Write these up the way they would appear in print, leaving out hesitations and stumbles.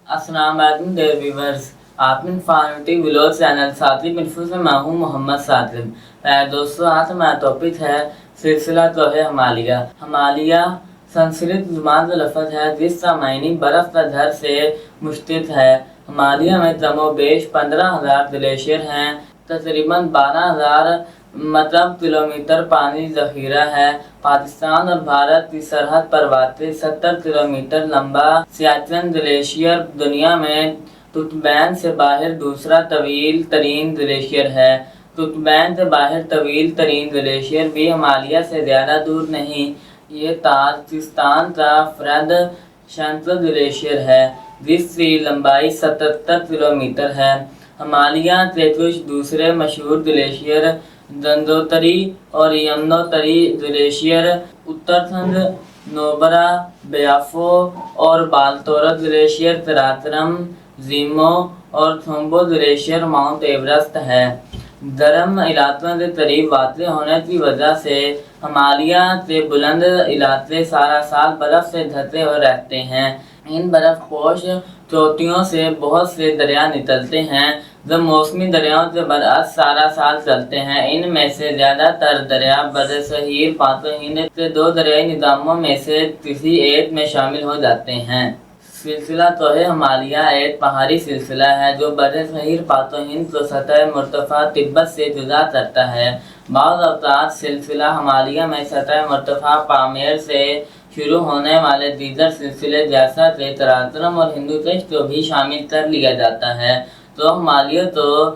अस्सलाम वालेकुम dear viewers. आपने इन्फॉर्मेटिव व्लॉग चैनल साथी महफूज में मैं हूँ मोहम्मद साकिब। दोस्तों, आज हमारा टॉपिक है सिलसिला तोहे हिमालय। हिमालय संस्कृत जुबान का लफ्ज़ है जिसका मायने बर्फ़ का घर से मुश्तक है। हिमालय में कमोबेश 15,000 ग्लेशियर हैं। तकरीबन 12,000 किलोमीटर पानी ज़ख़ीरा है। पाकिस्तान और भारत की सरहद पर वाक़ 70 किलोमीटर लंबा सियाचिन ग्लेशियर दुनिया में कुतुबैन से बाहर दूसरा तवील तरीन ग्लेशियर है। कुतुबैन से बाहर तवील तरीन ग्लेशियर भी हिमालय से ज़्यादा दूर नहीं। ये ताजिकिस्तान का फ्रेड शंकर ग्लेशियर है जिसकी लंबाई 77 किलोमीटर है। हिमालय के कुछ दूसरे मशहूर ग्लेशियर गंगोत्री और यमुनोत्री ग्लेशियर, उत्तराखंड नोबरा, ब्याफो और बालतोरत ग्लेशियर, कराकोरम, ज़ीमो और थुम्बो ग्लेशियर माउंट एवरेस्ट है। गर्म इलाकों के करीब वाक़ होने की वजह से हिमालय के बुलंद इलाके सारा साल बर्फ़ से ढके हुए रहते हैं। इन बर्फ़पोश चोटियों से बहुत से दरिया निकलते हैं जो मौसमी दरियाओं के बरअक्स सारा साल चलते हैं। इनमें से ज़्यादातर दरिया बरसहीर पातो हिंद के 2 दरियाई निज़ामों में से किसी एक में शामिल हो जाते हैं। सिलसिला तोहे हिमालय एक पहाड़ी सिलसिला है जो बरसहीर पातो हिंद को सतह मुर्तफ़ा तिब्बत से जुदा करता है। बाद अवतार सिलसिला हिमालय में सतह मुर्तफ़ा पामेर से शुरू होने वाले दीगर सिलसिले जैसा कि कराकोरम और हिंदुकुश को भी शामिल कर लिया जाता है। तो हिमालय तो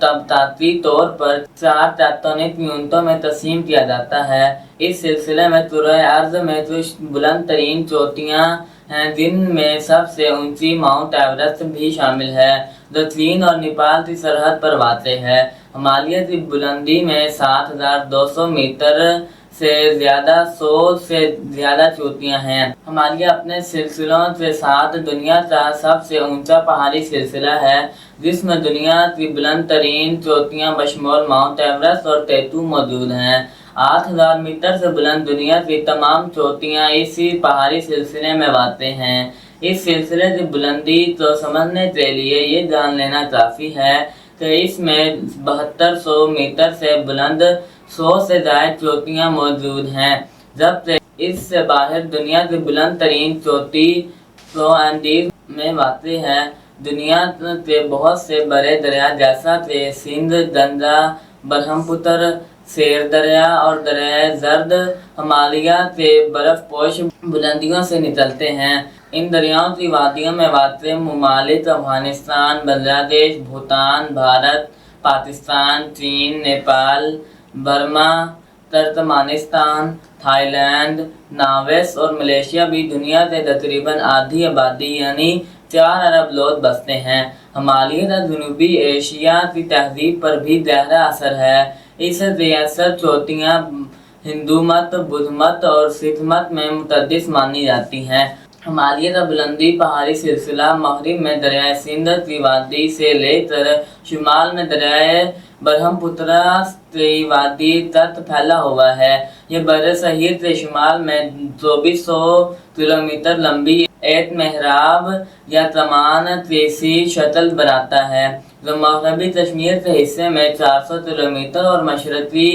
तबताती तौर पर 4 टेक्टोनिक यूनिटों में तकसीम किया जाता है। इस सिलसिले में कुरे अर्ज़ में कुछ बुलंद तरीन चोटियाँ हैं जिनमें सबसे ऊंची माउंट एवरेस्ट भी शामिल है जो चीन और नेपाल की सरहद पर वाक़ है। हिमालय की बुलंदी में 7,200 मीटर से ज़्यादा 100 से ज़्यादा चोटियाँ हैं। हिमालय अपने सिलसिलों के साथ दुनिया का सबसे ऊंचा पहाड़ी सिलसिला है जिसमें दुनिया की बुलंद तरीन चोटियाँ बशमूल माउंट एवरेस्ट और तेतू मौजूद हैं। 8,000 मीटर से बुलंद दुनिया की तमाम चोटियाँ इसी पहाड़ी सिलसिले में वाक़ हैं। इस सिलसिले की बुलंदी को समझने के लिए ये जान लेना काफ़ी है कि इसमें 7200 मीटर से बुलंद 100 से ज़्यादा चोटियाँ मौजूद हैं, जबकि इससे बाहर दुनिया की बुलंद तरीन चोटी एंडीज में वाक़ है। दुनिया के बहुत से बड़े दरिया जैसा कि सिंध, गंगा, ब्रह्मपुत्र, शेर दरिया और दरिया जर्द हिमालय के बर्फ़पोश बुलंदियों से निकलते हैं। इन दरियाओं की वादियों में वाक़ ममालिक अफ़गानिस्तान, बांग्लादेश, भूटान, भारत, पाकिस्तान, चीन, नेपाल, बर्मा, तुर्कमेनिस्तान, थाईलैंड, नावेस और मलेशिया भी दुनिया के तकरीबन आधी आबादी यानी 4 अरब लोग बसते हैं। हिमालय का जनूबी एशिया की तहजीब पर भी गहरा असर है। इस रियासत चोटियाँ हिंदू मत, बुद्ध मत और सिख मत में मुक़द्दस मानी जाती हैं। हिमालय का बुलंदी पहाड़ी सिलसिला मग़रिब में दरिया सिंध की वादी से लेकर शुमाल में दरिया ब्रह्मपुत्र की वादी तक फैला हुआ है। यह बरसहीर के शुमाल में 2400 किलोमीटर लंबी एक मेहराब या कमान जैसी शक्ल बनाता है जो मग़रबी कश्मीर के हिस्से में 400 किलोमीटर और मशरक़ी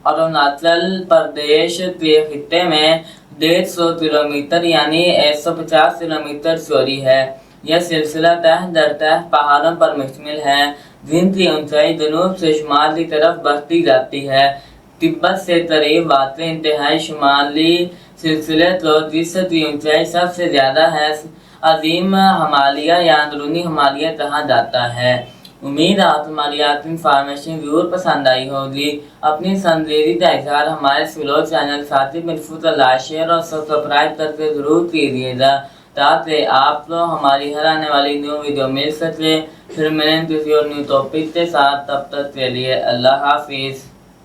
अरुणाचल प्रदेश के खित्ते में 150 किलोमीटर यानी 150 किलोमीटर चौड़ी है। यह सिलसिला तह दर तह पहाड़ों पर मुश्तमिल है जिनकी ऊंचाई जनूब से शुमाल की तरफ बढ़ती जाती है। तिब्बत से करीब वाक़ इंतहाई शुमाली सिलसिले को जिसकी ऊंचाई सबसे ज़्यादा है अज़ीम हिमालय या अंदरूनी हिमालय कहा जाता है। उम्मीद है आप हमारी इन्फॉर्मेशन ज़रूर पसंद आई होगी। अपनी संजीदगी का इज़हार हमारे व्लॉग चैनल साथी महफूज लाइक, शेयर और सब्सक्राइब करके ज़रूर कीजिएगा ताकि आपको हमारी हर आने वाली न्यू वीडियो मिल सके। फिर मिलेंगे किसी और न्यू टॉपिक के साथ, तब तक के लिए अल्लाह हाफिज़।